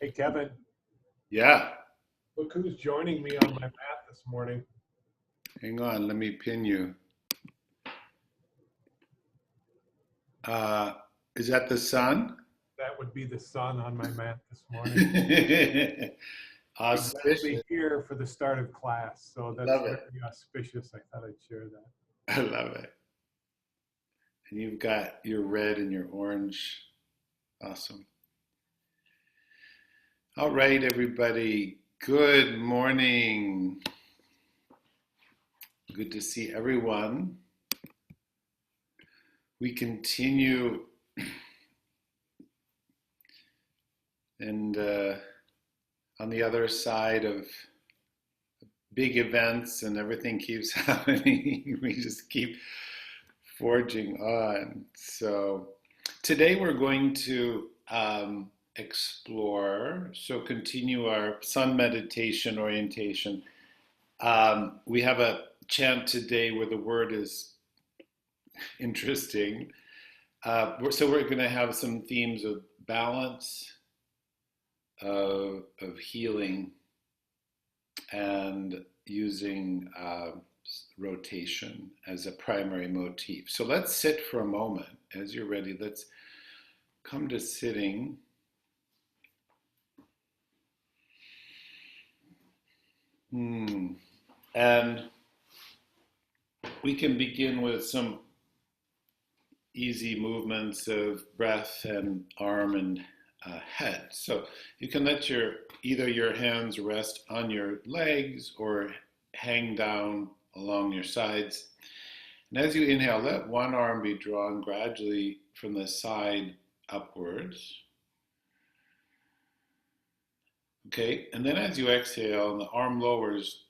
Hey, Kevin, Yeah, look who's joining me on my mat this morning. hang on, let me pin you. Uh, is that the sun? That would be the sun on my mat this morning. Exactly Auspicious. here for the start of class. So that's Love it. very auspicious. I thought I'd share that. I love it. And you've got your red and your orange. Awesome. All right, everybody. Good morning. Good to see everyone. We continue and on the other side of big events and everything keeps happening. We just keep forging on. So today we're going to explore, so continue our sun meditation orientation. We have a chant today where the word is interesting. So we're going to have some themes of balance, of healing, and using rotation as a primary motif. So let's sit for a moment. As you're ready, let's come to sitting. And we can begin with some easy movements of breath and arm and head. So you can let either your hands rest on your legs or hang down along your sides. And as you inhale, let one arm be drawn gradually from the side upwards. Okay, and then as you exhale and the arm lowers,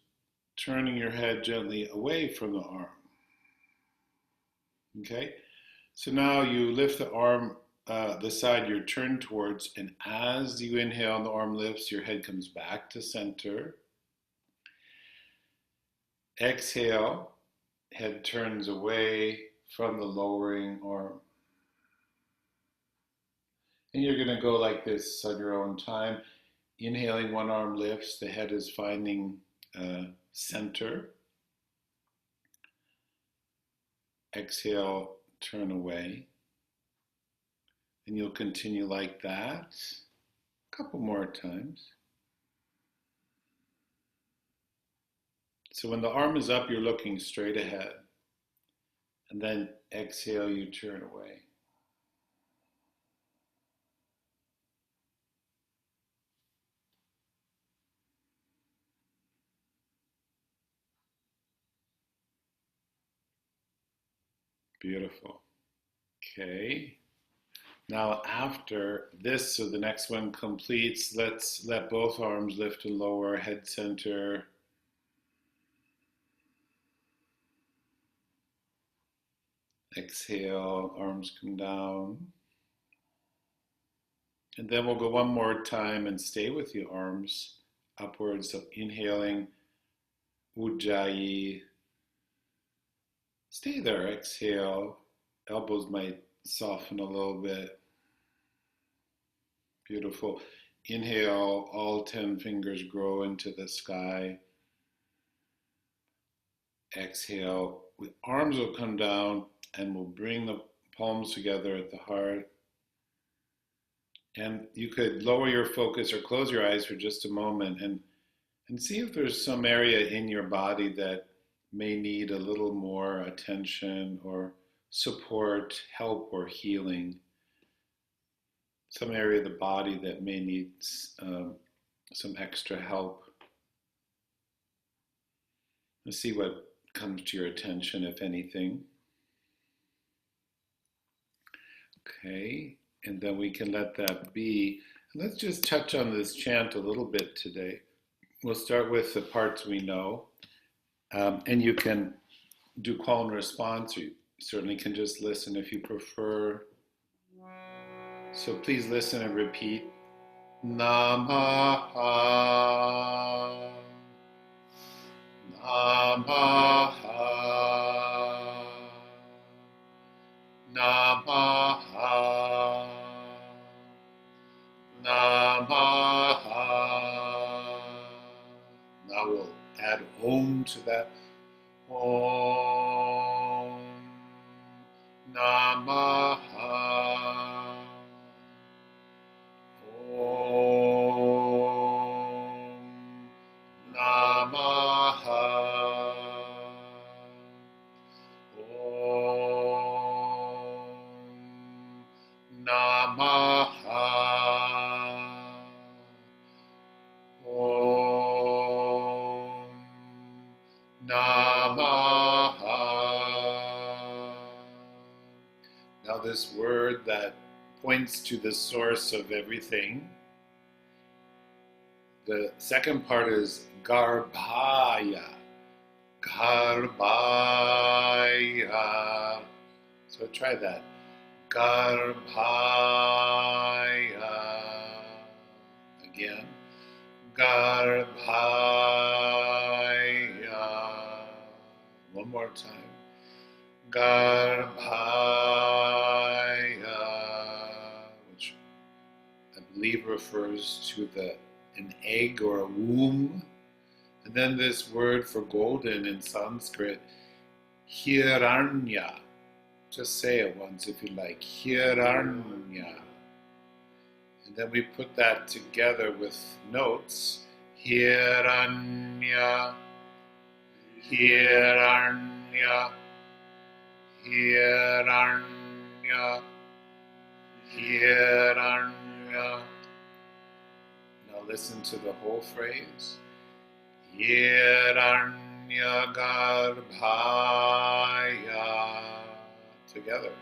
turning your head gently away from the arm. Okay, so now you lift the arm, the side you're turned towards, and as you inhale and the arm lifts, your head comes back to center. Exhale, head turns away from the lowering arm. And you're going to go like this on your own time. Inhaling, one arm lifts, the head is finding center. Exhale, turn away. And you'll continue like that a couple more times. So when the arm is up, you're looking straight ahead. And then exhale, you turn away. Beautiful. Okay. Now after this, so the next one completes, let's let both arms lift and lower, head center. Exhale, arms come down. And then we'll go one more time and stay with the arms upwards. So inhaling, Ujjayi. Stay there, exhale. Elbows might soften a little bit. Beautiful. Inhale, all 10 fingers grow into the sky. Exhale, the arms will come down and we'll bring the palms together at the heart. And you could lower your focus or close your eyes for just a moment and see if there's some area in your body that may need a little more attention or support, help, or healing. Some area of the body that may need some extra help. Let's see what comes to your attention, if anything. Okay, and then we can let that be. Let's just touch on this chant a little bit today. We'll start with the parts we know, and you can do call and response, or you certainly can just listen if you prefer. So please listen and repeat. Namaha, Namaha, Namaha, Namaha. add Om to that. Om Namaha. Om Namaha. Om Namaha. Om Namaha. Now this word that points to the source of everything. The second part is garbhaya. Garbhaya. So try that. Garbhaya. Again. Garbhaya. One more time. Garbhaya, which I believe refers to an egg or a womb. And then this word for golden in Sanskrit, hiranya. Just say it once if you like. Hiranya. And then we put that together with notes. Hiranya. Hiranya. Hiranya. Hiranya. Now listen to the whole phrase. Hiranya garbhaya. Together.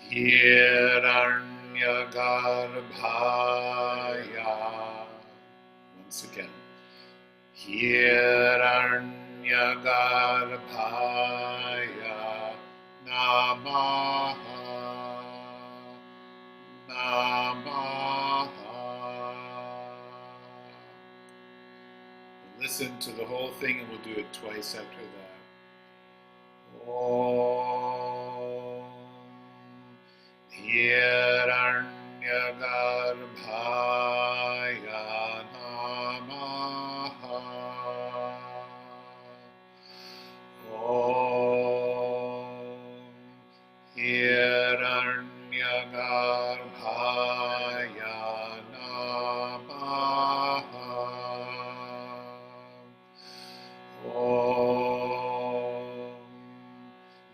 Hiranya garbhaya. Once again. Hiranya garbhaya. Namaha. Namaha. Listen to the whole thing and we'll do it twice after that. Om Hiranya garbhaya namaha. Om Hiranya garbhaya namaha. Om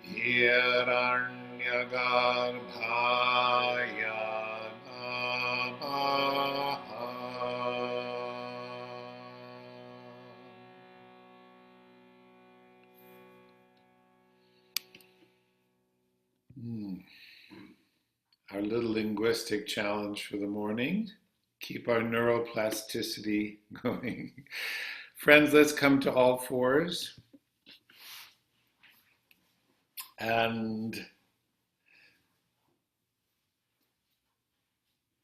Hiranya garbhaya namaha. Our little linguistic challenge for the morning. Keep our neuroplasticity going. Friends, let's come to all fours. And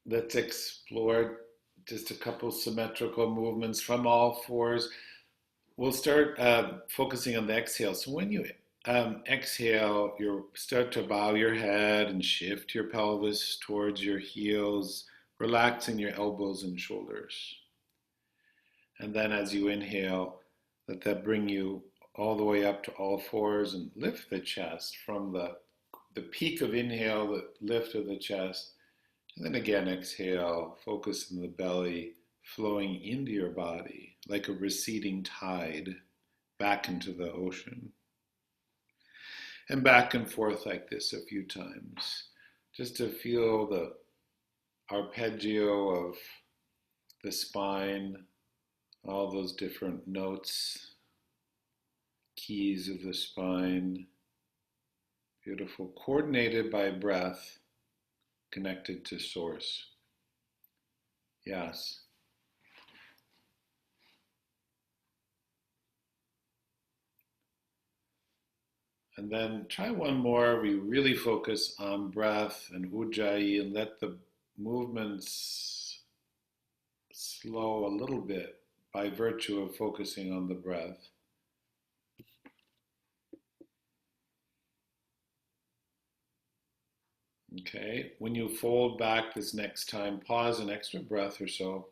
let's explore just a couple symmetrical movements from all fours. We'll start focusing on the exhale. So when you exhale, you start to bow your head and shift your pelvis towards your heels, relaxing your elbows and shoulders. And then as you inhale, let that bring you all the way up to all fours and lift the chest from the peak of inhale, the lift of the chest. And then again, exhale, focus in the belly, flowing into your body like a receding tide back into the ocean. And back and forth like this a few times, just to feel the arpeggio of the spine, all those different notes, keys of the spine, beautiful, coordinated by breath, connected to source. Yes. And then try one more. We really focus on breath and ujjayi and let the movements slow a little bit by virtue of focusing on the breath. Okay, when you fold back this next time, pause an extra breath or so.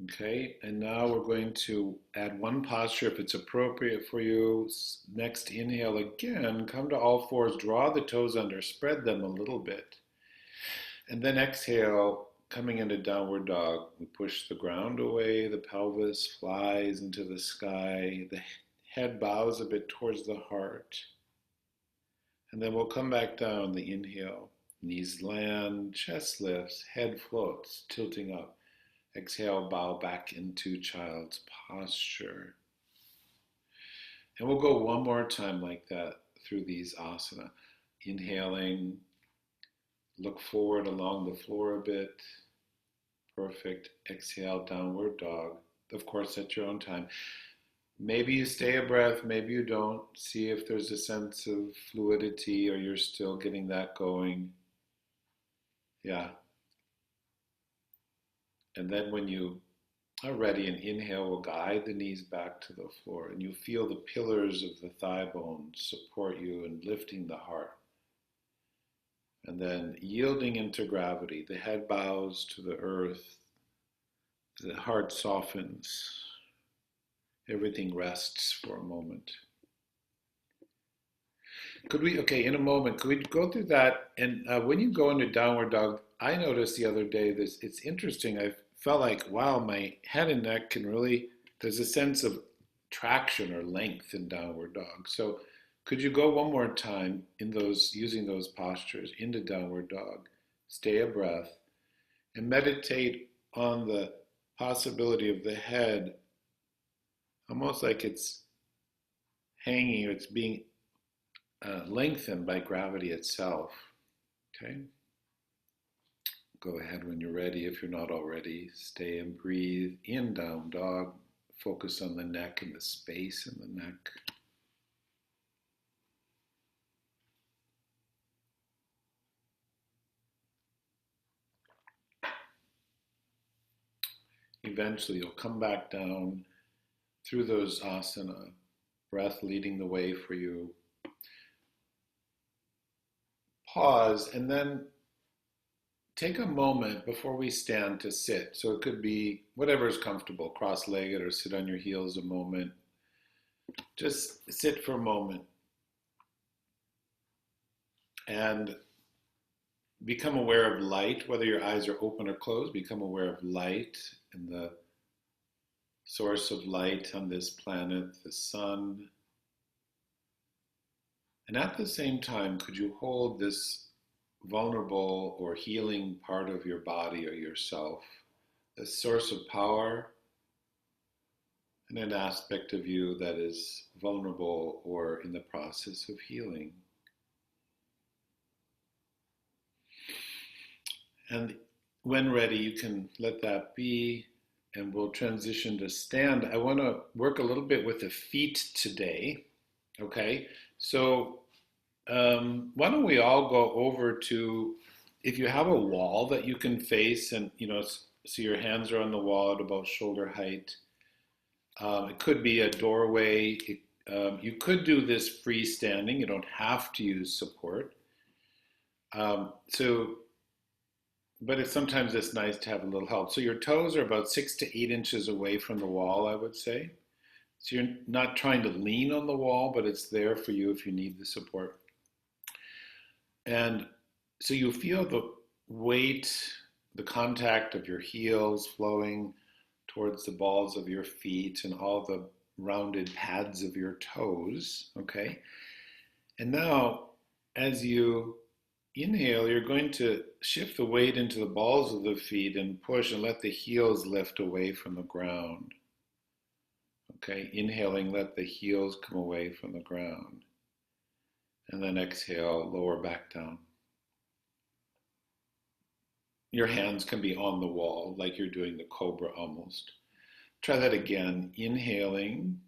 Okay, and now we're going to add one posture if it's appropriate for you. Next inhale again, come to all fours, draw the toes under, spread them a little bit. And then exhale, coming into downward dog. We push the ground away, the pelvis flies into the sky, the head bows a bit towards the heart. And then we'll come back down, the inhale. Knees land, chest lifts, head floats, tilting up. Exhale, bow back into child's posture. And we'll go one more time like that through these asana. Inhaling, look forward along the floor a bit. Perfect. Exhale, downward dog. Of course, at your own time. Maybe you stay a breath, maybe you don't. See if there's a sense of fluidity or you're still getting that going. Yeah. And then when you are ready, an inhale will guide the knees back to the floor, and you feel the pillars of the thigh bones support you in lifting the heart. And then yielding into gravity, the head bows to the earth, the heart softens, everything rests for a moment. In a moment, could we go through that? And when you go into downward dog, I noticed the other day this, it's interesting. I felt like, wow, my head and neck can really, there's a sense of traction or length in downward dog. So could you go one more time in those, using those postures into downward dog, stay a breath, and meditate on the possibility of the head, almost like it's hanging, or it's being lengthened by gravity itself. Okay? Go ahead when you're ready. If you're not already, stay and breathe in down dog. Focus on the neck and the space in the neck. Eventually, you'll come back down through those asana, breath leading the way for you. Pause and then take a moment before we stand to sit. So it could be whatever is comfortable, cross-legged or sit on your heels a moment. Just sit for a moment and become aware of light, whether your eyes are open or closed. Become aware of light and the source of light on this planet, the sun. And at the same time, could you hold this vulnerable or healing part of your body or yourself, a source of power and an aspect of you that is vulnerable or in the process of healing? And when ready, you can let that be, and we'll transition to stand. I want to work a little bit with the feet today. Okay, so why don't we all go over to, if you have a wall that you can face, and so your hands are on the wall at about shoulder height. It could be a doorway. You could do this freestanding. You don't have to use support. But sometimes it's nice to have a little help. So your toes are about 6 to 8 inches away from the wall, I would say. So you're not trying to lean on the wall, but it's there for you if you need the support. And so you feel the weight, the contact of your heels flowing towards the balls of your feet and all the rounded pads of your toes, okay? And now, as you inhale, you're going to shift the weight into the balls of the feet and push and let the heels lift away from the ground. Okay, inhaling, let the heels come away from the ground. And then exhale, lower back down. Your hands can be on the wall, like you're doing the cobra almost. Try that again, inhaling,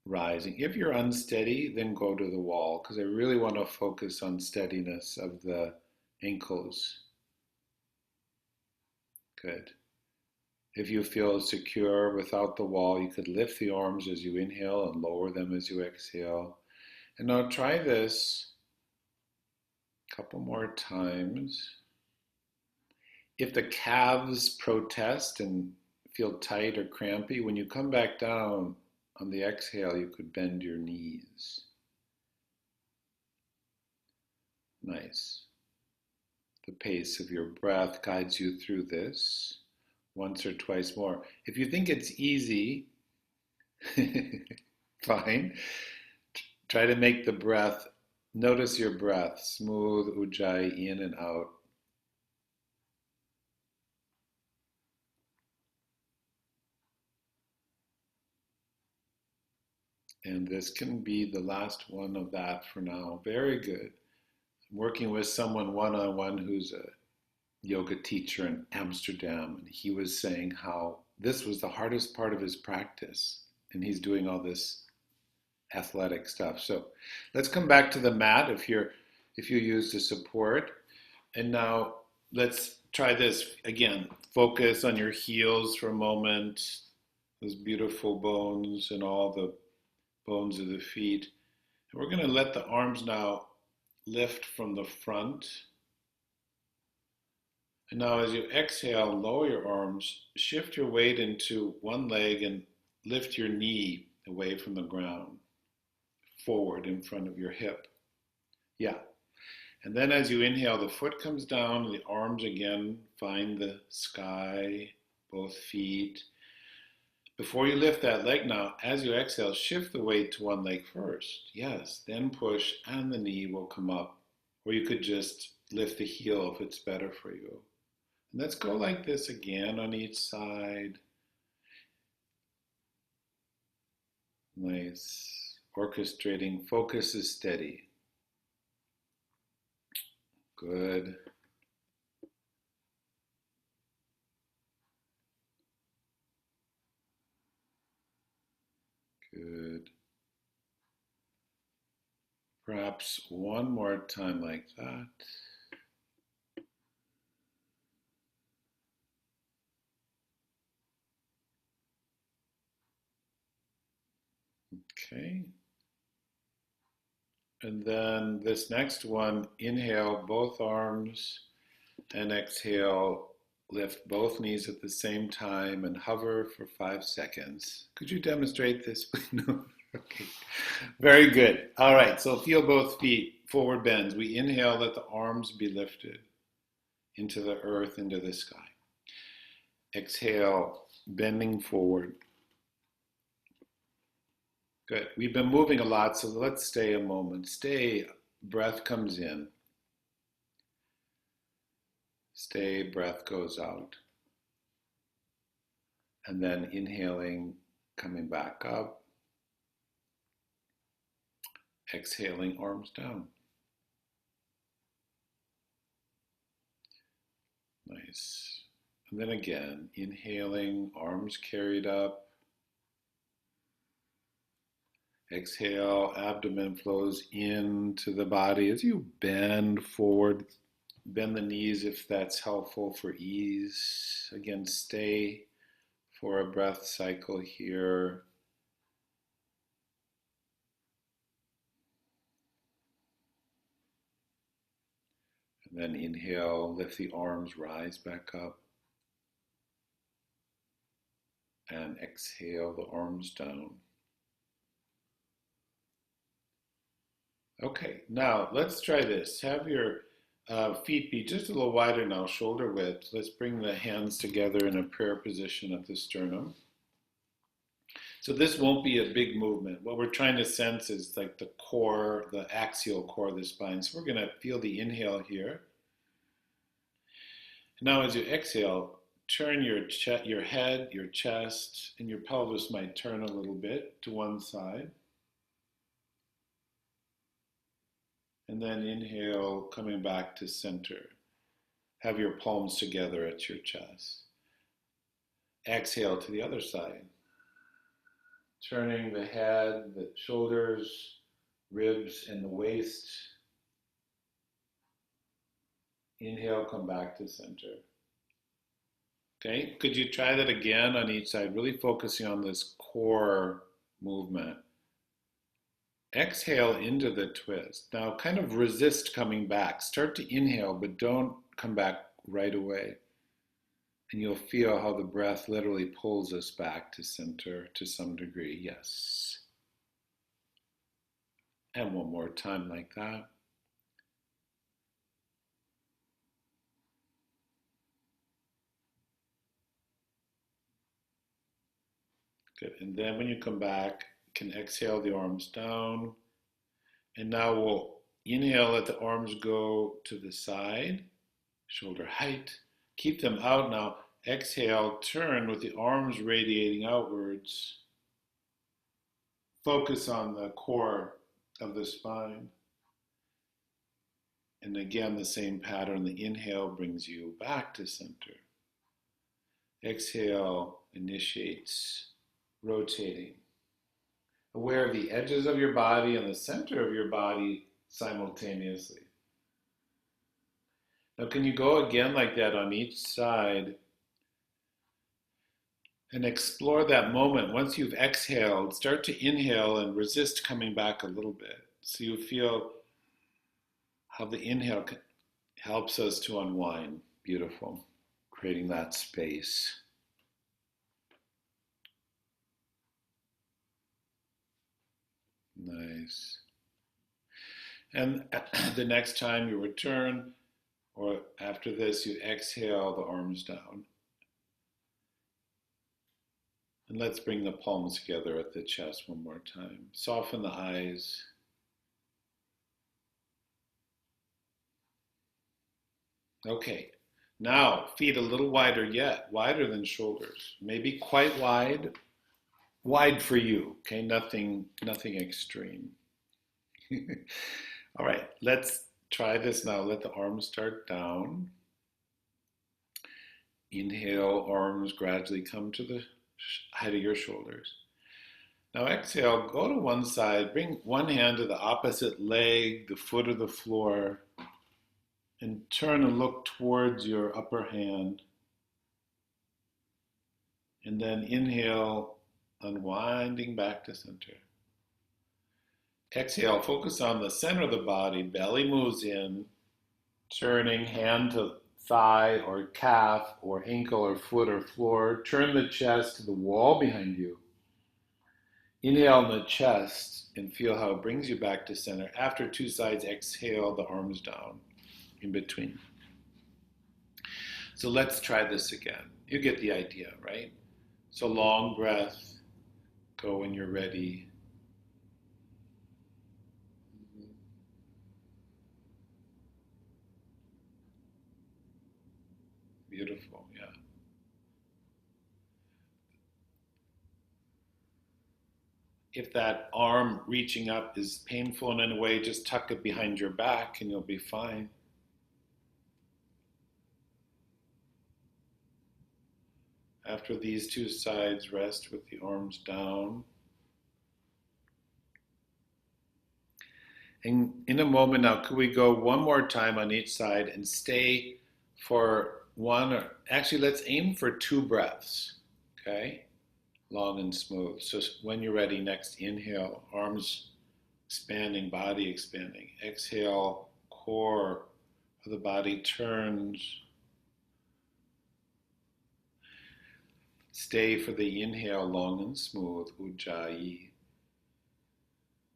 rising. If you're unsteady, then go to the wall, because I really want to focus on steadiness of the ankles. Good. If you feel secure without the wall, you could lift the arms as you inhale and lower them as you exhale. And now try this a couple more times. If the calves protest and feel tight or crampy, when you come back down on the exhale, you could bend your knees. Nice. The pace of your breath guides you through this once or twice more. If you think it's easy, fine. Try to make the breath, notice your breath, smooth ujjayi in and out. And this can be the last one of that for now. Very good. I'm working with someone one-on-one who's a yoga teacher in Amsterdam, and he was saying how this was the hardest part of his practice, and he's doing all this athletic stuff. So let's come back to the mat if you use the support. And now let's try this again. Focus on your heels for a moment, those beautiful bones and all the bones of the feet. And we're going to let the arms now lift from the front. And now as you exhale, lower your arms, shift your weight into one leg and lift your knee away from the ground, forward in front of your hip. Yeah. And then as you inhale, the foot comes down, the arms again find the sky, both feet. Before you lift that leg now, as you exhale, shift the weight to one leg first. Yes, then push and the knee will come up. Or you could just lift the heel if it's better for you. And let's go like this again on each side. Nice. Orchestrating. Focus is steady. Good. Good. Perhaps one more time like that. Okay. And then this next one, inhale both arms and exhale, lift both knees at the same time and hover for 5 seconds. Could you demonstrate this? No? Okay. Very good. All right, so feel both feet, forward bends. We inhale, let the arms be lifted into the earth, into the sky. Exhale, bending forward. Good. We've been moving a lot, so let's stay a moment. Stay. Breath comes in. Stay. Breath goes out. And then inhaling, coming back up. Exhaling, arms down. Nice. And then again, inhaling, arms carried up. Exhale, abdomen flows into the body as you bend forward. Bend the knees if that's helpful for ease. Again, stay for a breath cycle here. And then inhale, lift the arms, rise back up. And exhale, the arms down. Okay, now let's try this. Have your feet be just a little wider now, shoulder width. Let's bring the hands together in a prayer position at the sternum. So this won't be a big movement. What we're trying to sense is like the core, the axial core of the spine. So we're going to feel the inhale here. Now as you exhale, turn your head, your chest, and your pelvis might turn a little bit to one side. And then inhale, coming back to center. Have your palms together at your chest. Exhale to the other side. Turning the head, the shoulders, ribs, and the waist. Inhale, come back to center. Okay, could you try that again on each side, really focusing on this core movement. Exhale into the twist. Now kind of resist coming back. Start to inhale, but don't come back right away. And you'll feel how the breath literally pulls us back to center to some degree. Yes. And one more time like that. Good. And then when you come back, you can exhale the arms down. And now we'll inhale, let the arms go to the side, shoulder height. Keep them out now. Exhale, turn with the arms radiating outwards. Focus on the core of the spine. And again, the same pattern. The inhale brings you back to center. Exhale initiates rotating. Aware of the edges of your body and the center of your body simultaneously. Now, can you go again like that on each side and explore that moment? Once you've exhaled, start to inhale and resist coming back a little bit. So you feel how the inhale helps us to unwind. Beautiful. Creating that space. Nice. And the next time you return, or after this, you exhale the arms down. And let's bring the palms together at the chest one more time. Soften the eyes. Okay, now feet a little wider yet, wider than shoulders. Maybe quite wide, wide for you, okay? Nothing extreme. All right, let's try this now. Let the arms start down. Inhale, arms gradually come to the height of your shoulders. Now exhale, go to one side, bring one hand to the opposite leg, the foot of the floor, and turn and look towards your upper hand. And then inhale, unwinding back to center. Exhale, focus on the center of the body, belly moves in, turning hand to thigh or calf or ankle or foot or floor. Turn the chest to the wall behind you. Inhale in the chest and feel how it brings you back to center. After two sides, exhale the arms down in between. So let's try this again. You get the idea, right? So long breath, go when you're ready. Beautiful, yeah. If that arm reaching up is painful in any way, just tuck it behind your back and you'll be fine. After these two sides, rest with the arms down. And in a moment now, could we go one more time on each side and stay for one, or actually let's aim for 2 breaths, okay? Long and smooth. So when you're ready, next inhale, arms expanding, body expanding. Exhale, core of the body turns. Stay for the inhale, long and smooth, ujjayi.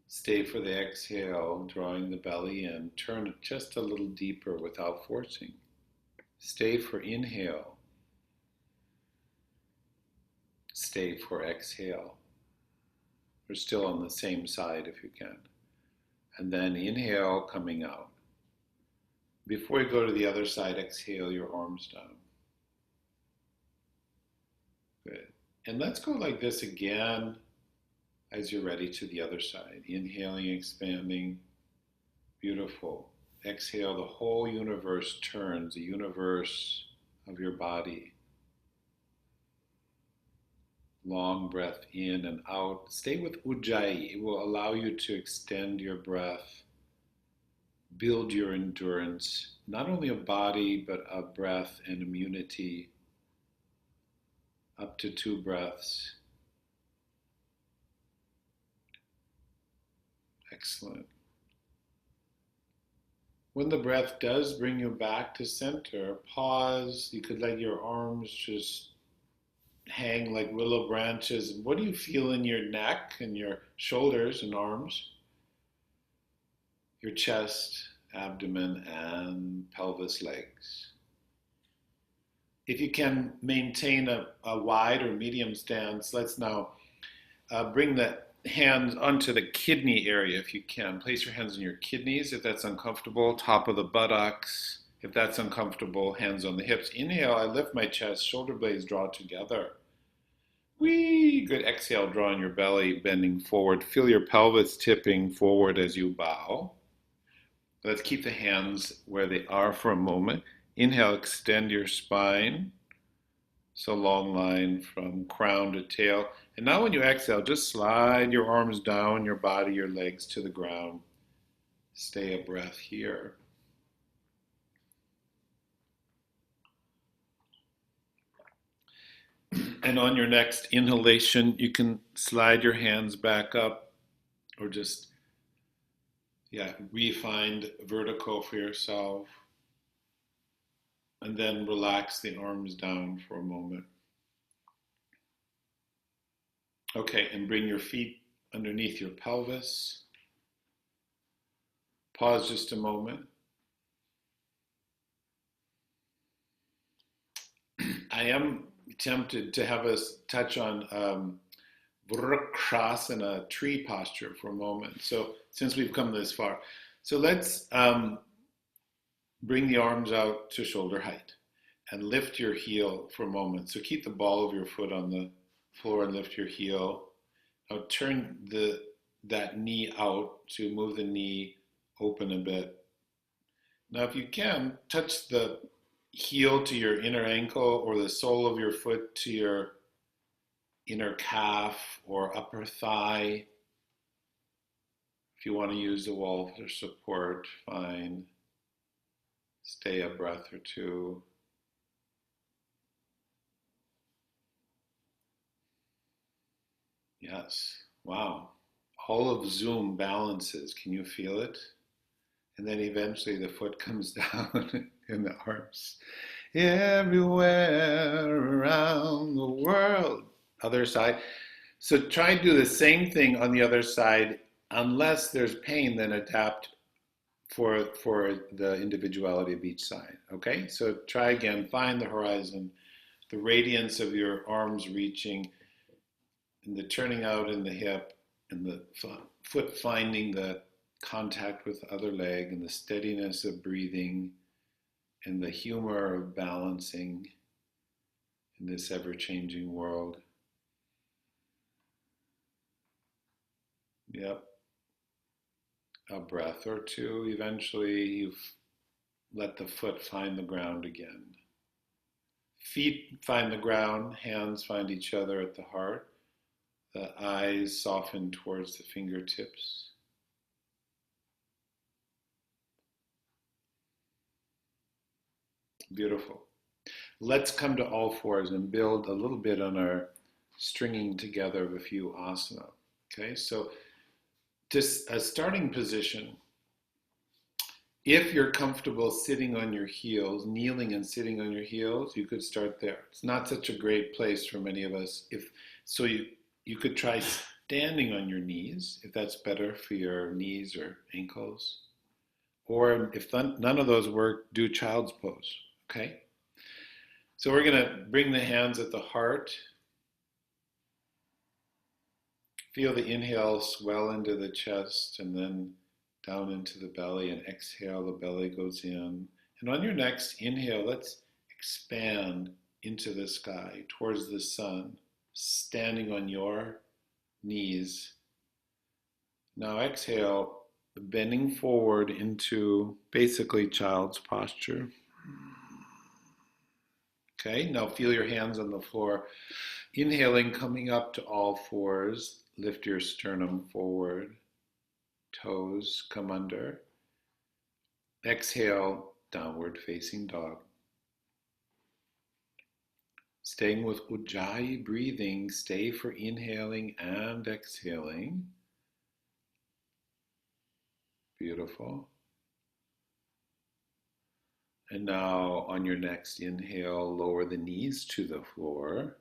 Stay for the exhale, drawing the belly in. Turn it just a little deeper without forcing. Stay for inhale. Stay for exhale. We're still on the same side if you can. And then inhale, coming out. Before you go to the other side, exhale your arms down. Good. And let's go like this again as you're ready to the other side. Inhaling, expanding. Beautiful. Exhale, the whole universe turns, the universe of your body. Long breath in and out. Stay with ujjayi. It will allow you to extend your breath, build your endurance, not only of body, but of breath and immunity. Up to 2 breaths. Excellent. When the breath does bring you back to center, pause. You could let your arms just hang like willow branches. What do you feel in your neck and your shoulders and arms? Your chest, abdomen, and pelvis, legs. If you can maintain a wide or medium stance, let's now bring the hands onto the kidney area if you can. Place your hands on your kidneys if that's uncomfortable, top of the buttocks. If that's uncomfortable, hands on the hips. Inhale, I lift my chest, shoulder blades draw together. Whee! Good. Exhale, draw in your belly, bending forward. Feel your pelvis tipping forward as you bow. Let's keep the hands where they are for a moment. Inhale, extend your spine. So long line from crown to tail. And now when you exhale, just slide your arms down, your body, your legs to the ground. Stay a breath here. And on your next inhalation, you can slide your hands back up or just, re-find vertical for yourself. And then relax the arms down for a moment. Okay, and bring your feet underneath your pelvis. Pause just a moment. I am tempted to have us touch on Vriksasana, tree posture, for a moment. So since we've come this far. So let's bring the arms out to shoulder height and lift your heel for a moment. So keep the ball of your foot on the floor and lift your heel. Now turn that knee out to move the knee open a bit. Now if you can, touch the heel to your inner ankle or the sole of your foot to your inner calf or upper thigh. If you want to use the wall for support, fine. Stay a breath or two. Yes. Wow. All of Zoom balances. Can you feel it? And then eventually the foot comes down and the arms. Everywhere around the world. Other side. So try to do the same thing on the other side. Unless there's pain, then adapt for the individuality of each side. Okay? So try again. Find the horizon. The radiance of your arms reaching. And the turning out in the hip. And the foot finding the contact with the other leg. And the steadiness of breathing. And the humor of balancing in this ever-changing world. Yep. A breath or two. Eventually you've let the foot find the ground again. Feet find the ground, hands find each other at the heart. The eyes soften towards the fingertips. Beautiful. Let's come to all fours and build a little bit on our stringing together of a few asana. Okay, so just a starting position, if you're comfortable sitting on your heels, kneeling and sitting on your heels, you could start there. It's not such a great place for many of us. You could try standing on your knees, if that's better for your knees or ankles. Or if none of those work, do child's pose, okay? So we're gonna bring the hands at the heart. Feel the inhale swell into the chest and then down into the belly, and exhale, the belly goes in. And on your next inhale, let's expand into the sky, towards the sun, standing on your knees. Now exhale, bending forward into basically child's posture. Okay, now feel your hands on the floor. Inhaling, coming up to all fours. Lift your sternum forward. Toes come under. Exhale, downward facing dog. Staying with Ujjayi breathing, stay for inhaling and exhaling. Beautiful. And now on your next inhale, lower the knees to the floor.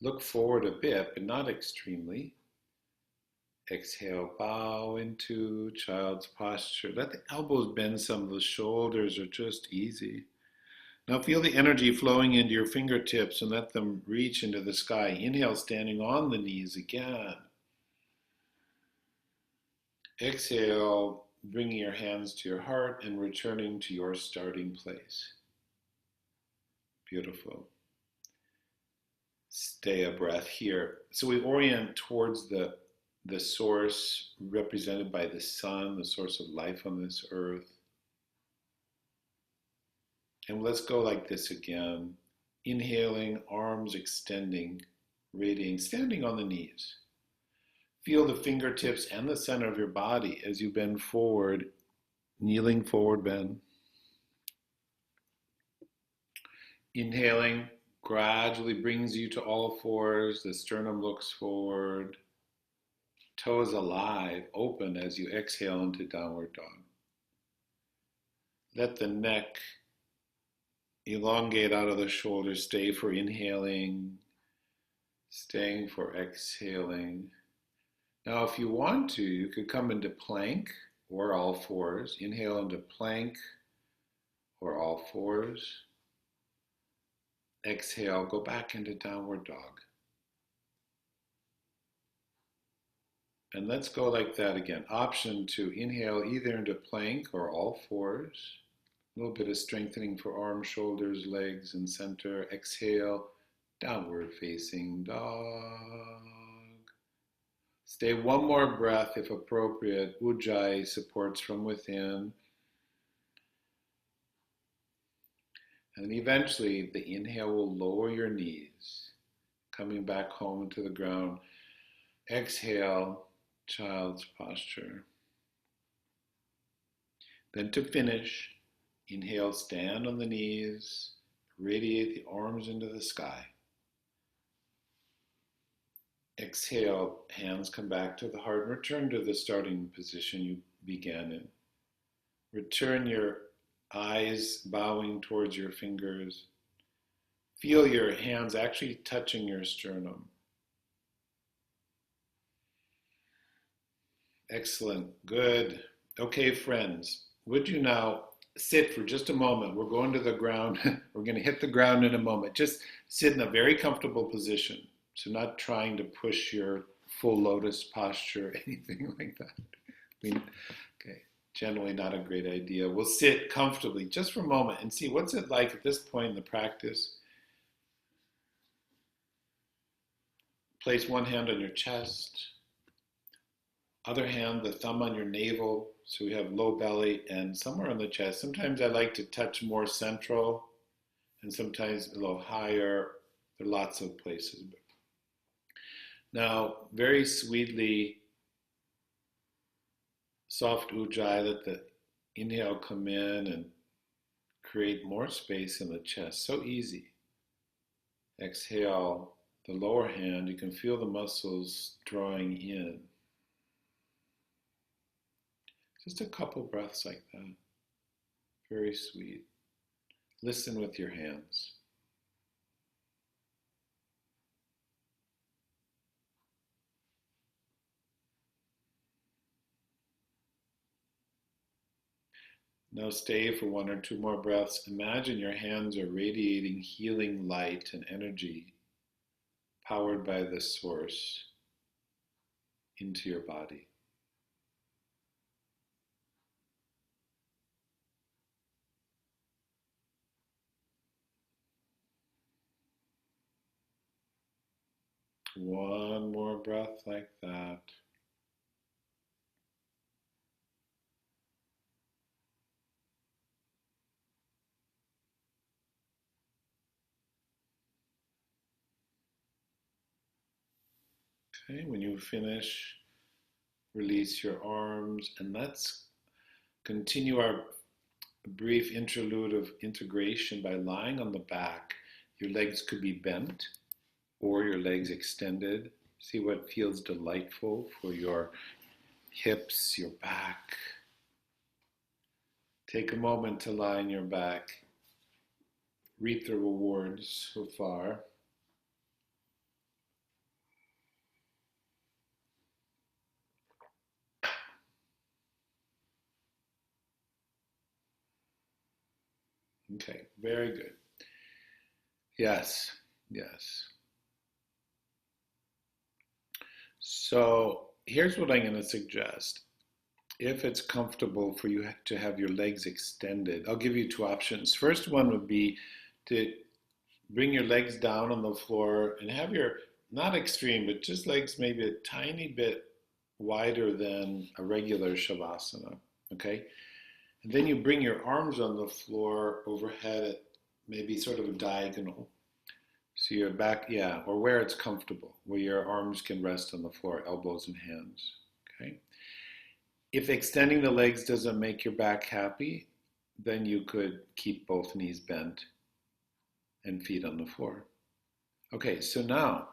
Look forward a bit, but not extremely. Exhale, bow into child's posture. Let the elbows bend some, the shoulders are just easy. Now feel the energy flowing into your fingertips and let them reach into the sky. Inhale, standing on the knees again. Exhale, bringing your hands to your heart and returning to your starting place. Beautiful. Stay a breath here. So we orient towards the source represented by the sun, the source of life on this earth. And let's go like this again. Inhaling, arms extending, radiating, standing on the knees. Feel the fingertips and the center of your body as you bend forward, kneeling forward bend. Inhaling gradually brings you to all fours. The sternum looks forward. Toes alive, open as you exhale into downward dog. Let the neck elongate out of the shoulders. Stay for inhaling, staying for exhaling. Now, if you want to, you could come into plank or all fours. Inhale into plank or all fours. Exhale, go back into downward dog. And let's go like that again. Option to inhale either into plank or all fours. A little bit of strengthening for arms, shoulders, legs, and center. Exhale, downward facing dog. Stay one more breath if appropriate. Ujjayi, supports from within. And eventually the inhale will lower your knees, coming back home to the ground. Exhale, child's posture. Then to finish, inhale, stand on the knees, radiate the arms into the sky. Exhale, hands come back to the heart and return to the starting position you began in. Return your eyes bowing towards your fingers. Feel your hands actually touching your sternum. Excellent, good. Okay, friends, would you now sit for just a moment? We're going to the ground. We're going to hit the ground in a moment. Just sit in a very comfortable position. So not trying to push your full lotus posture, anything like that. Okay, generally not a great idea. We'll sit comfortably just for a moment and see what's it like at this point in the practice. Place one hand on your chest, other hand, the thumb on your navel, so we have low belly and somewhere on the chest. Sometimes I like to touch more central and sometimes a little higher. There are lots of places. Now, very sweetly, soft ujjayi, let the inhale come in and create more space in the chest. So easy. Exhale, the lower hand, you can feel the muscles drawing in. Just a couple breaths like that. Very sweet. Listen with your hands. Now stay for one or two more breaths. Imagine your hands are radiating healing light and energy powered by the source into your body. One more breath like that. Okay, when you finish, release your arms and let's continue our brief interlude of integration by lying on the back. Your legs could be bent or your legs extended. See what feels delightful for your hips, your back. Take a moment to lie on your back. Reap the rewards so far. Okay, very good. Yes, yes. So here's what I'm going to suggest. If it's comfortable for you to have your legs extended, I'll give you two options. First one would be to bring your legs down on the floor and have your, not extreme, but just legs maybe a tiny bit wider than a regular Shavasana, okay? And then you bring your arms on the floor overhead at maybe sort of a diagonal. So your back, yeah, or where it's comfortable, where your arms can rest on the floor, elbows and hands, okay? If extending the legs doesn't make your back happy, then you could keep both knees bent and feet on the floor. Okay, so now,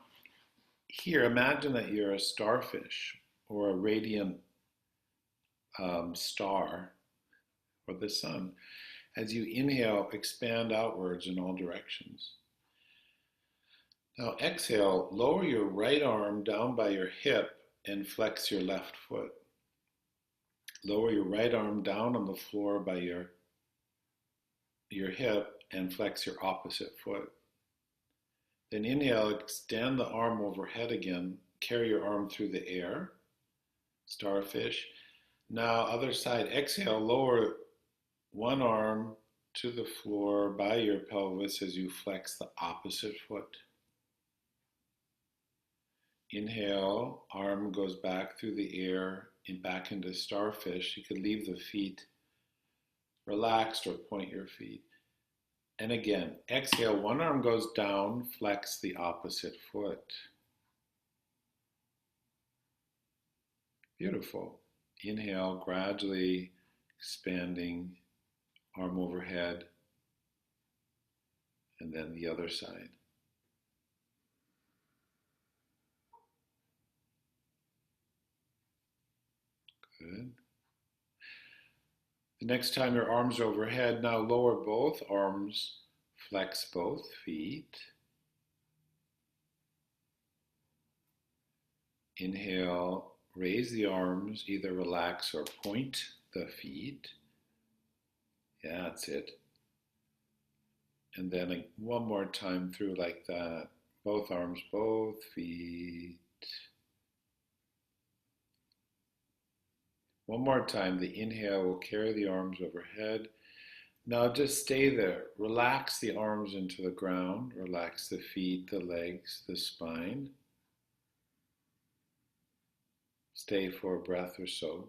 here, imagine that you're a starfish or a radiant star or the sun. As you inhale, expand outwards in all directions. Now exhale, lower your right arm down by your hip and flex your left foot. Lower your right arm down on the floor by your hip and flex your opposite foot. Then inhale, extend the arm overhead again, carry your arm through the air, starfish. Now other side, exhale, lower one arm to the floor by your pelvis as you flex the opposite foot. Inhale, arm goes back through the air and back into starfish. You could leave the feet relaxed or point your feet. And again, exhale, one arm goes down, flex the opposite foot. Beautiful. Inhale, gradually expanding, arm overhead, and then the other side. Good. The next time your arms are overhead, now lower both arms, flex both feet. Inhale, raise the arms, either relax or point the feet. Yeah, that's it. And then one more time through like that. Both arms, both feet. One more time, the inhale will carry the arms overhead. Now just stay there. Relax the arms into the ground. Relax the feet, the legs, the spine. Stay for a breath or so.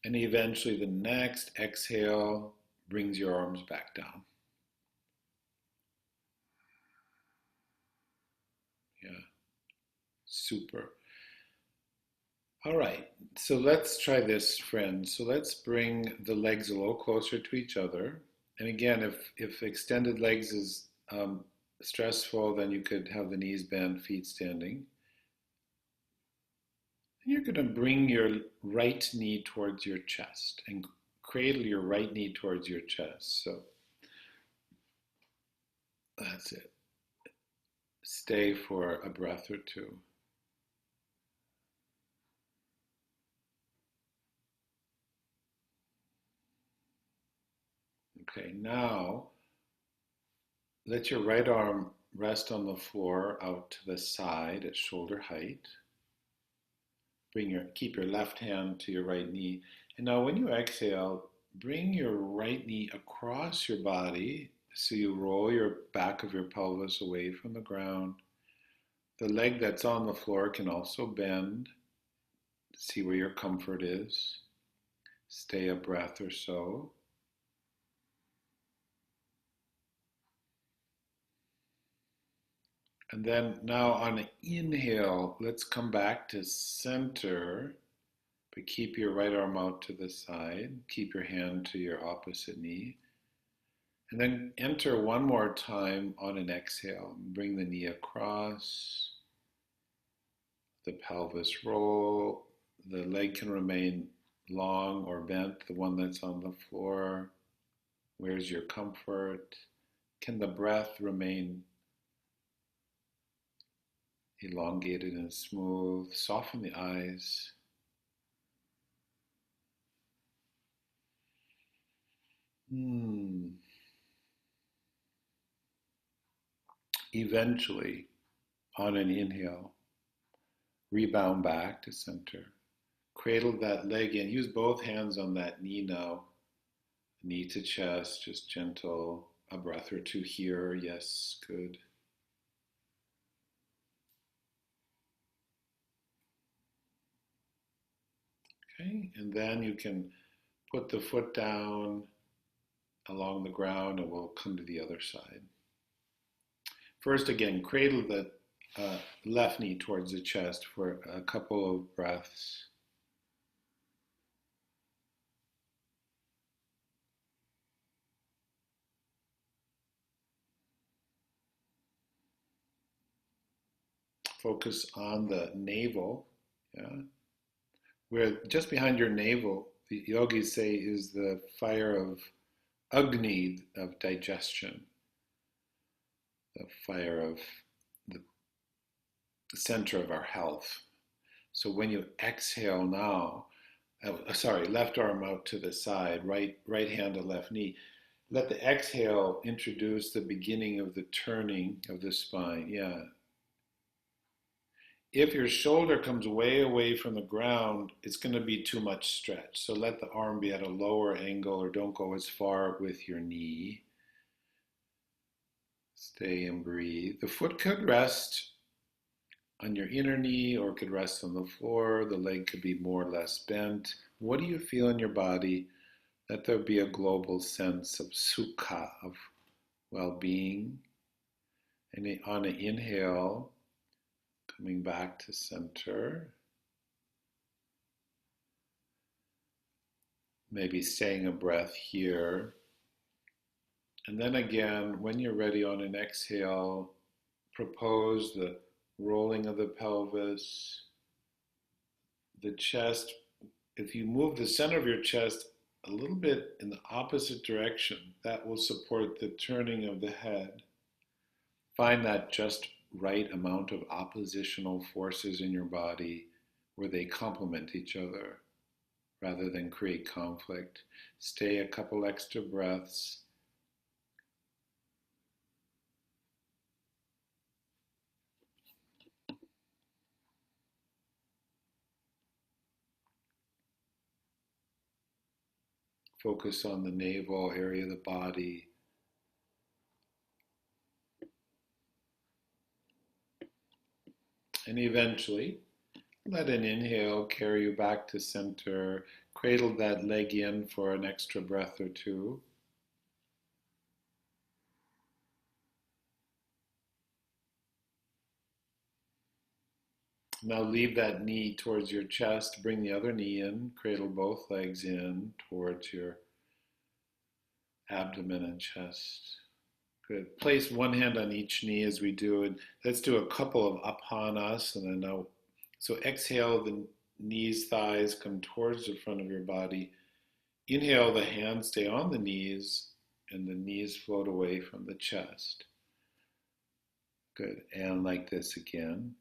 And eventually the next exhale brings your arms back down. Yeah, super. All right, so let's try this, friends. So let's bring the legs a little closer to each other. And again, if extended legs is stressful, then you could have the knees bent, feet standing. And you're going to bring your right knee towards your chest and cradle your right knee towards your chest. So that's it. Stay for a breath or two. Okay, now let your right arm rest on the floor out to the side at shoulder height. Keep your left hand to your right knee. And now when you exhale, bring your right knee across your body so you roll your back of your pelvis away from the ground. The leg that's on the floor can also bend. See where your comfort is. Stay a breath or so. And then now on an inhale, let's come back to center, but keep your right arm out to the side. Keep your hand to your opposite knee. And then enter one more time on an exhale. Bring the knee across, the pelvis roll, the leg can remain long or bent, the one that's on the floor. Where's your comfort? Can the breath remain elongated and smooth? Soften the eyes. Eventually, on an inhale, rebound back to center. Cradle that leg in. Use both hands on that knee now. Knee to chest, just gentle. A breath or two here. Yes, good. Okay, and then you can put the foot down along the ground and we'll come to the other side. First, again, cradle the left knee towards the chest for a couple of breaths. Focus on the navel, yeah, where just behind your navel, the yogis say, is the fire of Agni, of digestion, the fire of the center of our health. So when you exhale now, left arm out to the side, right hand to left knee, let the exhale introduce the beginning of the turning of the spine. Yeah. If your shoulder comes way away from the ground, it's going to be too much stretch. So let the arm be at a lower angle or don't go as far with your knee. Stay and breathe. The foot could rest on your inner knee or could rest on the floor. The leg could be more or less bent. What do you feel in your body? Let there be a global sense of sukha, of well-being. And on an inhale, coming back to center. Maybe staying a breath here. And then again, when you're ready on an exhale, propose the rolling of the pelvis, the chest. If you move the center of your chest a little bit in the opposite direction, that will support the turning of the head. Find that just right amount of oppositional forces in your body where they complement each other rather than create conflict. Stay a couple extra breaths. Focus on the navel area of the body. And eventually, let an inhale carry you back to center. Cradle that leg in for an extra breath or two. Now leave that knee towards your chest. Bring the other knee in. Cradle both legs in towards your abdomen and chest. Good. Place one hand on each knee as we do it. Let's do a couple of apanas and then now. So exhale, the knees, thighs come towards the front of your body. Inhale, the hands stay on the knees and the knees float away from the chest. Good. And like this again.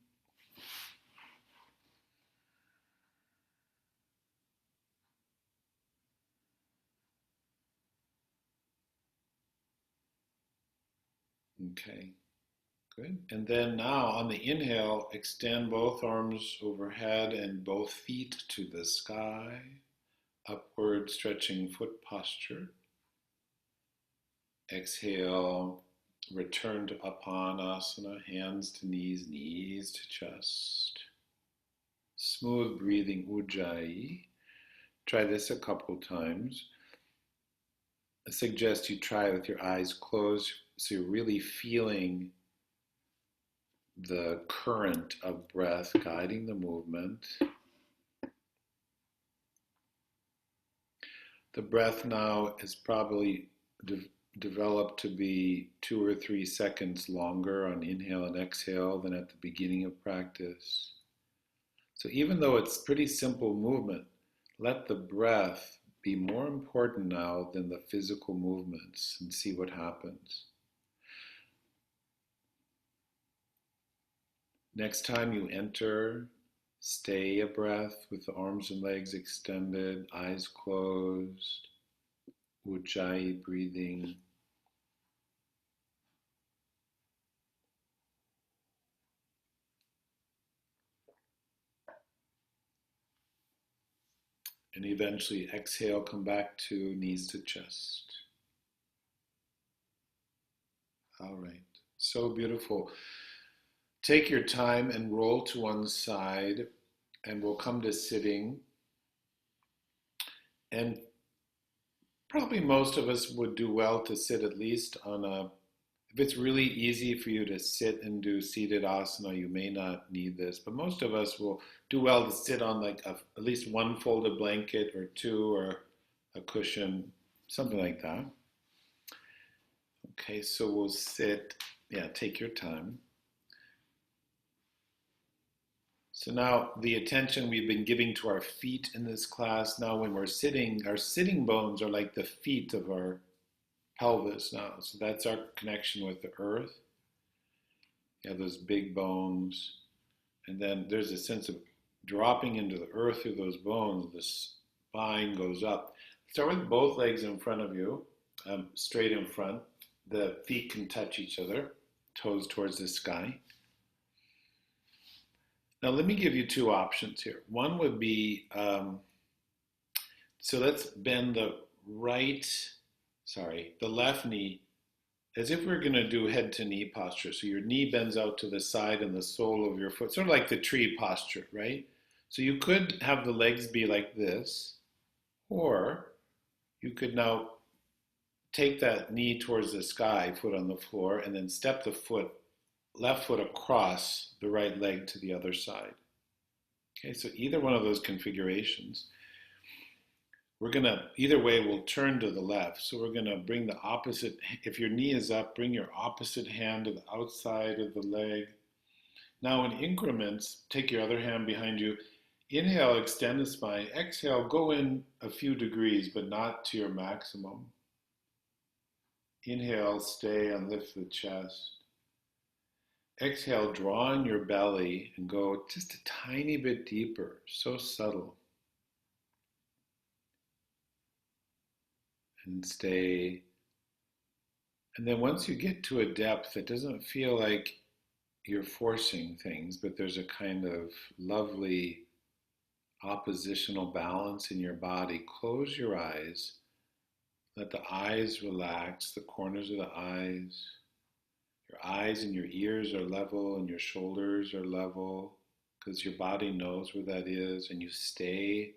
Okay, good. And then now on the inhale, extend both arms overhead and both feet to the sky. Upward stretching foot posture. Exhale, return to Apanasana, hands to knees, knees to chest. Smooth breathing, Ujjayi. Try this a couple times. I suggest you try it with your eyes closed so you're really feeling the current of breath guiding the movement. The breath now is probably developed to be 2 or 3 seconds longer on inhale and exhale than at the beginning of practice. So even though it's pretty simple movement, let the breath be more important now than the physical movements and see what happens. Next time you enter, stay a breath with the arms and legs extended, eyes closed, Ujjayi breathing. And eventually exhale, come back to knees to chest. All right, so beautiful. Take your time and roll to one side, and we'll come to sitting. And probably most of us would do well to sit at least on a, if it's really easy for you to sit and do seated asana, you may not need this, but most of us will do well to sit on like at least one folded blanket or two or a cushion, something like that. Okay, so we'll sit, take your time. So now the attention we've been giving to our feet in this class, now when we're sitting, our sitting bones are like the feet of our pelvis now. So that's our connection with the earth. You have those big bones. And then there's a sense of dropping into the earth through those bones. The spine goes up. Start with both legs in front of you, straight in front. The feet can touch each other, toes towards the sky. Now let me give you two options here. One would be, so let's bend the left knee as if we're going to do head to knee posture. So your knee bends out to the side and the sole of your foot, sort of like the tree posture, right? So you could have the legs be like this, or you could now take that knee towards the sky, foot on the floor, and then step the left foot across the right leg to the other side. Okay, so either one of those configurations, either way we'll turn to the left. So we're gonna bring the opposite, if your knee is up, bring your opposite hand to the outside of the leg. Now in increments, take your other hand behind you. Inhale, extend the spine. Exhale, go in a few degrees, but not to your maximum. Inhale, stay and lift the chest. Exhale, draw in your belly and go just a tiny bit deeper, so subtle. And stay. And then once you get to a depth, it doesn't feel like you're forcing things, but there's a kind of lovely oppositional balance in your body. Close your eyes. Let the eyes relax, the corners of the eyes. Your eyes and your ears are level and your shoulders are level because your body knows where that is, and you stay.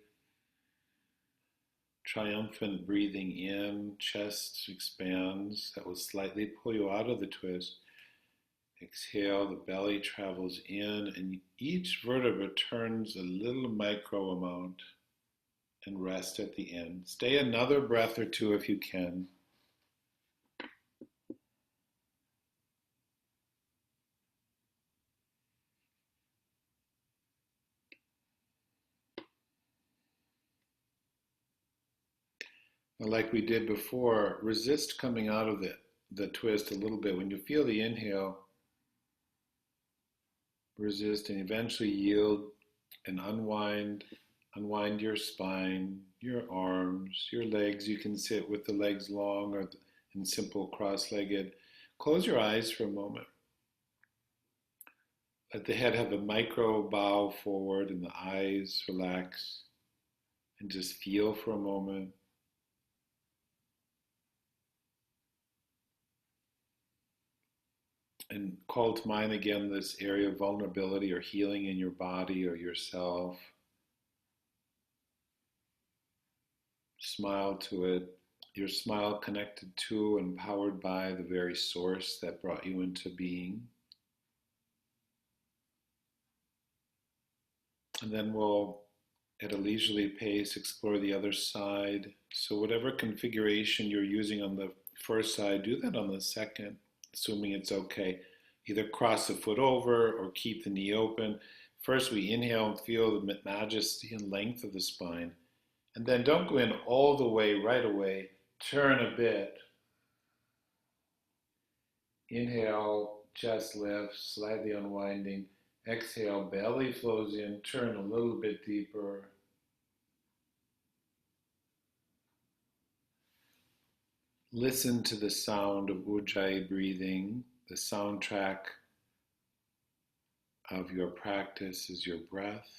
Triumphant breathing in, chest expands. That will slightly pull you out of the twist. Exhale, the belly travels in, and each vertebra turns a little micro amount and rest at the end. Stay another breath or two if you can. Like we did before, resist coming out of the twist a little bit. When you feel the inhale, resist and eventually yield and unwind. Unwind your spine, your arms, your legs. You can sit with the legs long or in simple cross-legged. Close your eyes for a moment. Let the head have a micro bow forward and the eyes relax. And just feel for a moment. And call to mind again this area of vulnerability or healing in your body or yourself. Smile to it. Your smile connected to and powered by the very source that brought you into being. And then we'll, at a leisurely pace, explore the other side. So whatever configuration you're using on the first side, do that on the second. Assuming it's okay. Either cross the foot over or keep the knee open. First, we inhale and feel the majesty and length of the spine. And then don't go in all the way right away. Turn a bit. Inhale, chest lifts, slightly unwinding. Exhale, belly flows in. Turn a little bit deeper. Listen to the sound of Ujjayi breathing. The soundtrack of your practice is your breath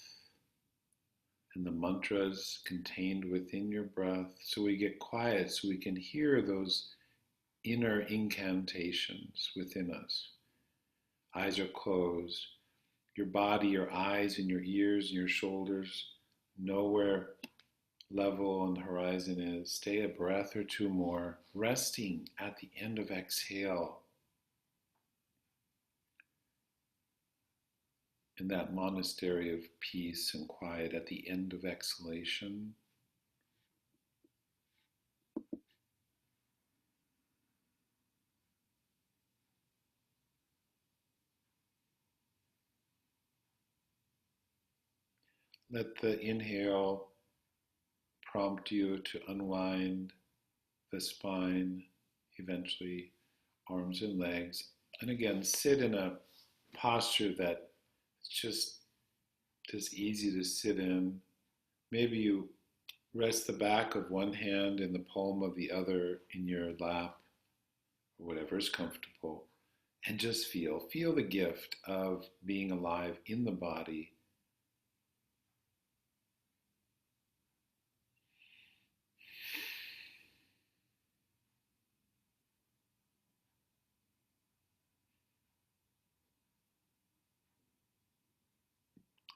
and the mantras contained within your breath. So we get quiet so we can hear those inner incantations within us. Eyes are closed. Your body, your eyes, and your ears, and your shoulders know where level on the horizon is. Stay a breath or two more, resting at the end of exhale in that monastery of peace and quiet at the end of exhalation. Let the inhale prompt you to unwind the spine, eventually arms and legs. And again, sit in a posture that it's just easy to sit in. Maybe you rest the back of one hand in the palm of the other in your lap, or whatever is comfortable, and just feel the gift of being alive in the body.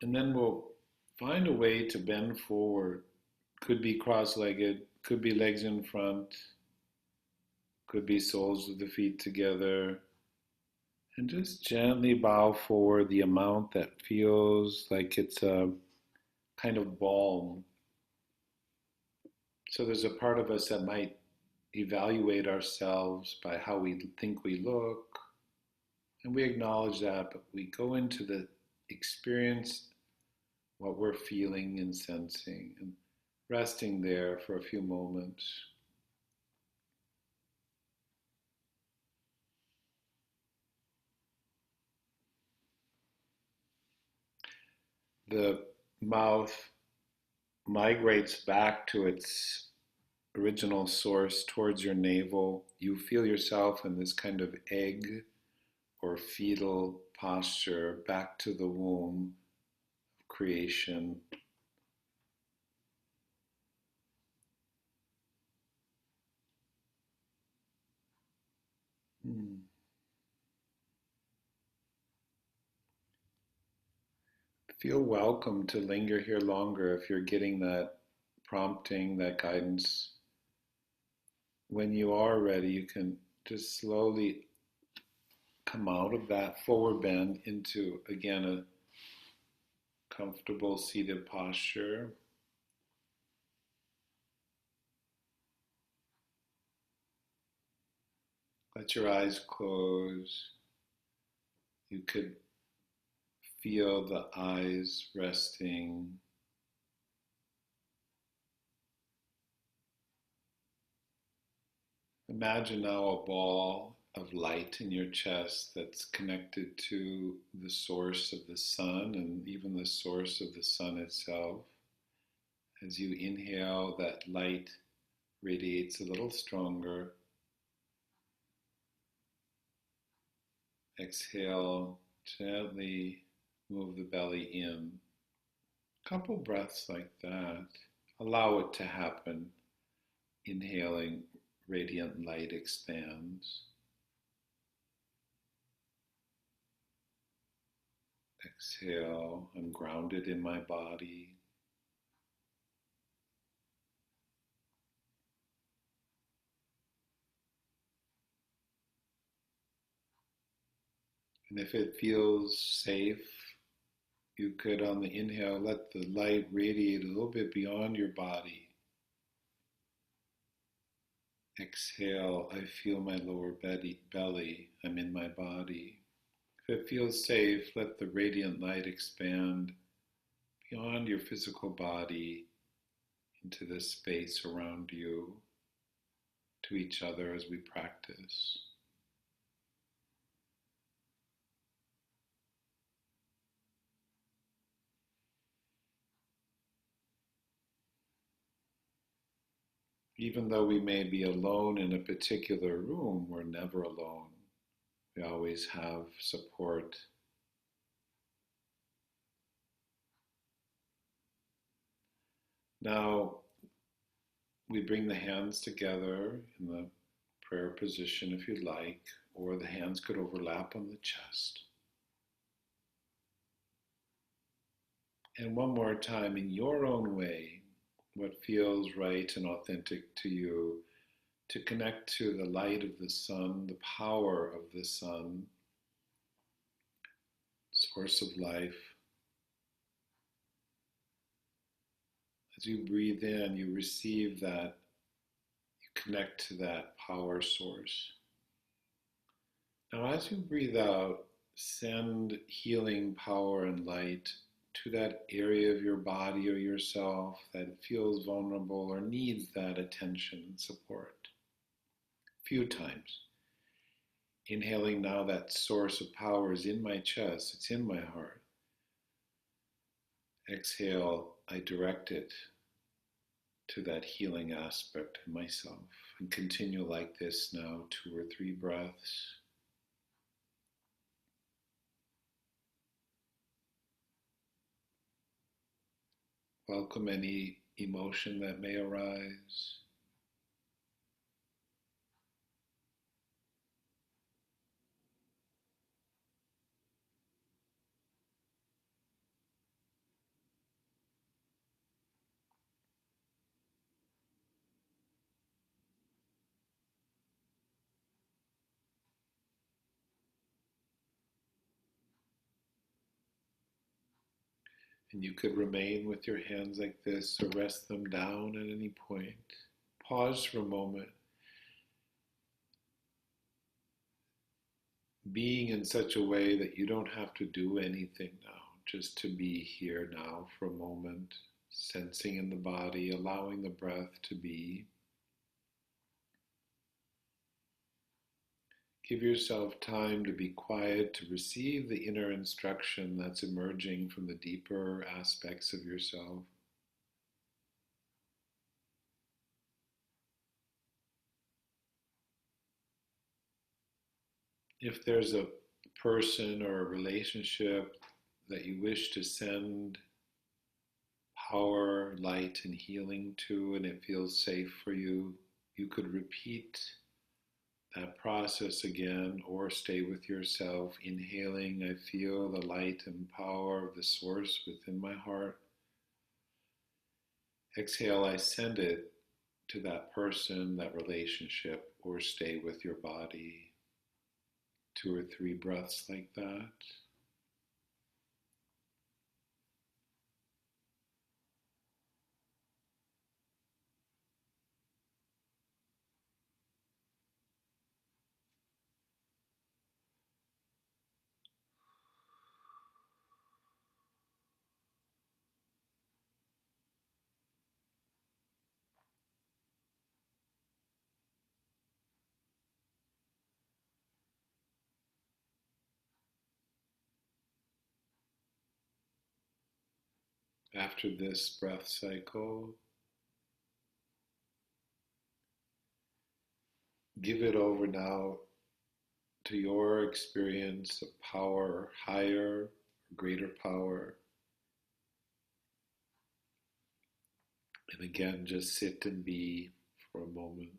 And then we'll find a way to bend forward. Could be cross-legged, could be legs in front, could be soles of the feet together. And just gently bow forward the amount that feels like it's a kind of balm. So there's a part of us that might evaluate ourselves by how we think we look, and we acknowledge that, but we go into the experience, what we're feeling and sensing, and resting there for a few moments. The mouth migrates back to its original source towards your navel. You feel yourself in this kind of egg or fetal posture back to the womb of creation. Feel welcome to linger here longer if you're getting that prompting, that guidance. When you are ready, you can just slowly come out of that forward bend into, again, a comfortable seated posture. Let your eyes close. You could feel the eyes resting. Imagine now a ball of light in your chest that's connected to the source of the sun and even the source of the sun itself. As you inhale, that light radiates a little stronger. Exhale, gently move the belly in. Couple breaths like that. Allow it to happen. Inhaling, radiant light expands. Exhale, I'm grounded in my body. And if it feels safe, you could, on the inhale, let the light radiate a little bit beyond your body. Exhale, I feel my lower belly. I'm in my body. If it feels safe, let the radiant light expand beyond your physical body into the space around you, to each other as we practice. Even though we may be alone in a particular room, we're never alone. We always have support. Now, we bring the hands together in the prayer position if you'd like, or the hands could overlap on the chest. And one more time, in your own way, what feels right and authentic to you, to connect to the light of the sun, the power of the sun, source of life. As you breathe in, you receive that, you connect to that power source. Now, as you breathe out, send healing power and light to that area of your body or yourself that feels vulnerable or needs that attention and support. A few times. Inhaling now, that source of power is in my chest, it's in my heart. Exhale, I direct it to that healing aspect of myself. And continue like this now, 2 or 3 breaths. Welcome any emotion that may arise. And you could remain with your hands like this or rest them down at any point. Pause for a moment. Being in such a way that you don't have to do anything now, just to be here now for a moment, sensing in the body, allowing the breath to be. Give yourself time to be quiet, to receive the inner instruction that's emerging from the deeper aspects of yourself. If there's a person or a relationship that you wish to send power, light, and healing to, and it feels safe for you, you could repeat that process again, or stay with yourself, inhaling, I feel the light and power of the source within my heart. Exhale, I send it to that person, that relationship, or stay with your body. 2 or 3 breaths like that. After this breath cycle, give it over now to your experience of power, higher, greater power. And again, just sit and be for a moment.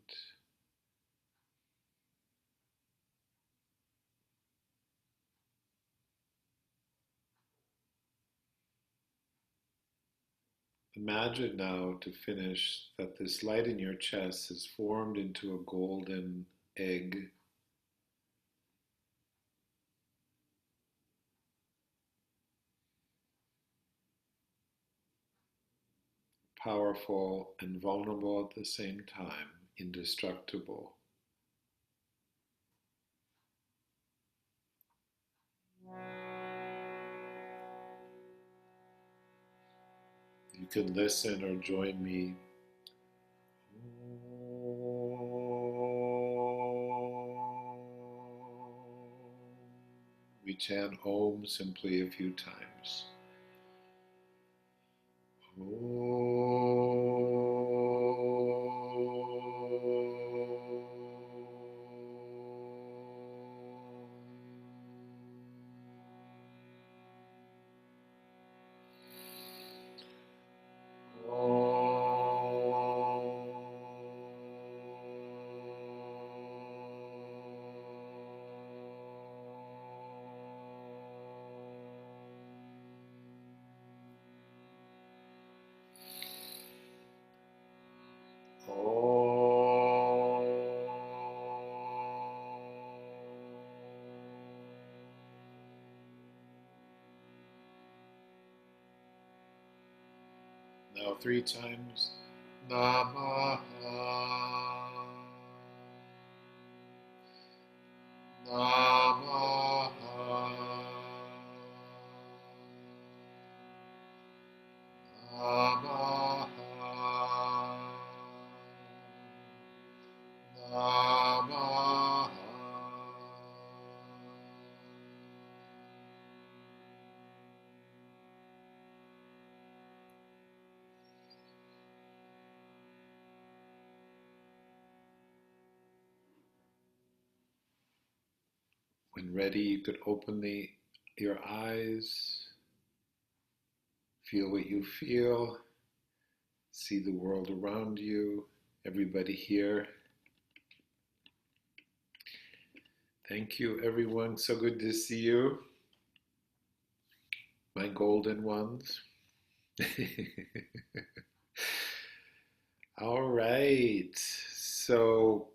Imagine now, to finish, that this light in your chest is formed into a golden egg. Powerful and vulnerable at the same time, indestructible. You can listen or join me. We chant Om simply a few times. Now 3 times. Namaha. Namaha. Namaha. Namaha. When ready, you could open your eyes, feel what you feel, see the world around you, everybody here. Thank you, everyone. So good to see you, my golden ones. All right. So